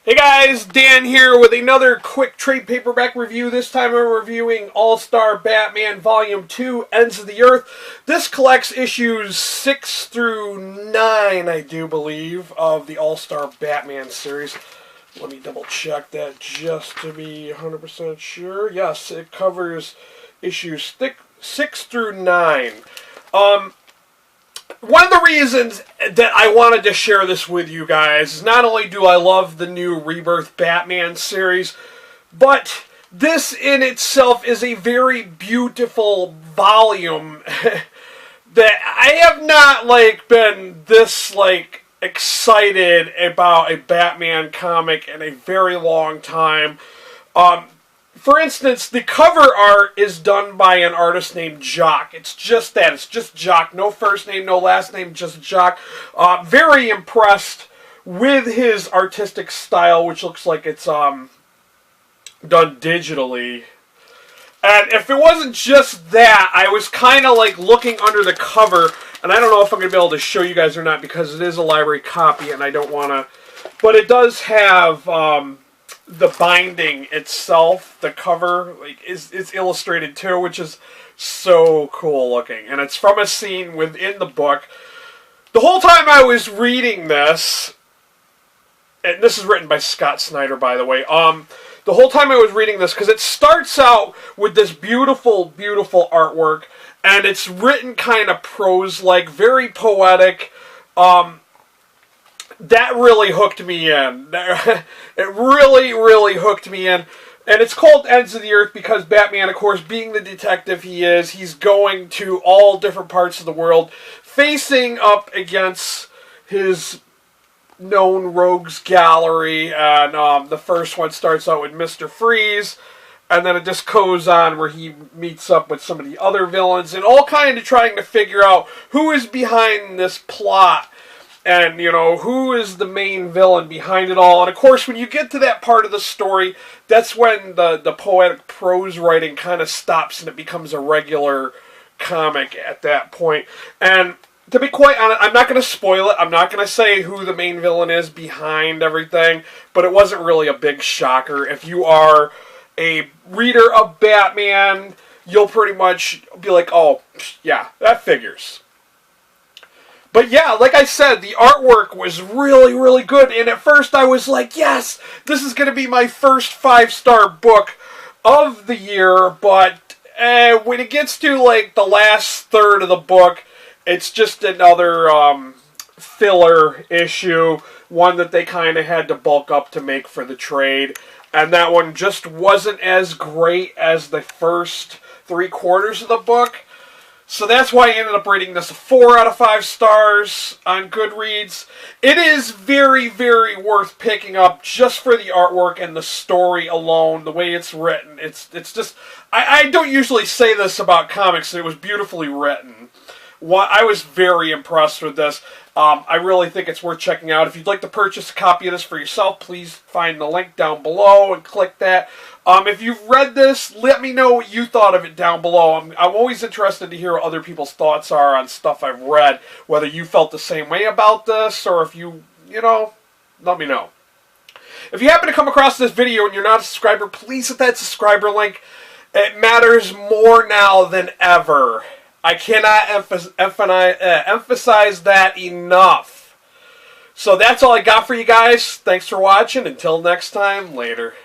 Hey guys, Dan here with another quick trade paperback review. This time I'm reviewing All-Star Batman Volume 2, Ends of the Earth. This collects issues 6 through 9, I do believe, of the All-Star Batman series. Let me double check that just to be 100% sure. Yes, it covers issues 6 through 9. One of the reasons that I wanted to share this with you guys is not only do I love the new Rebirth Batman series, but this in itself is a very beautiful volume that I have not been this excited about a Batman comic in a very long time. For instance, the cover art is done by an artist named Jock. It's just that. It's just Jock. No first name, no last name, just Jock. Very impressed with his artistic style, which looks like it's done digitally. And if it wasn't just that, I was kind of looking under the cover, and I don't know if I'm going to be able to show you guys or not because it is a library copy, and I don't want to. But it does have the binding itself, the cover, is illustrated too, which is so cool looking. And it's from a scene within the book. The whole time I was reading this, and this is written by Scott Snyder, by the way, the whole time I was reading this, because it starts out with this beautiful, beautiful artwork, and it's written kind of prose-like, very poetic. That really hooked me in. It really, really hooked me in. And it's called Ends of the Earth because Batman, of course, being the detective he is, he's going to all different parts of the world, facing up against his known rogues gallery. And the first one starts out with Mr. Freeze, and then it just goes on where he meets up with some of the other villains, and all kind of trying to figure out who is behind this plot. And, who is the main villain behind it all? And, of course, when you get to that part of the story, that's when the poetic prose writing kind of stops and it becomes a regular comic at that point. And to be quite honest, I'm not going to spoil it. I'm not going to say who the main villain is behind everything. But it wasn't really a big shocker. If you are a reader of Batman, you'll pretty much be like, oh, yeah, that figures. But yeah, like I said, the artwork was really, really good. And at first I was like, yes, this is going to be my first 5-star book of the year. But when it gets to the last third of the book, it's just another filler issue. One that they kind of had to bulk up to make for the trade. And that one just wasn't as great as the first 3/4 of the book. So that's why I ended up rating this a 4 out of 5 stars on Goodreads. It is very, very worth picking up just for the artwork and the story alone, the way it's written. It's just, I don't usually say this about comics, and it was beautifully written. I was very impressed with this. I really think it's worth checking out. If you'd like to purchase a copy of this for yourself, please find the link down below and click that. If you've read this, let me know what you thought of it down below. I'm always interested to hear what other people's thoughts are on stuff I've read. Whether you felt the same way about this, or if you let me know. If you happen to come across this video and you're not a subscriber, please hit that subscriber link. It matters more now than ever. I cannot emphasize that enough. So that's all I got for you guys. Thanks for watching. Until next time, later.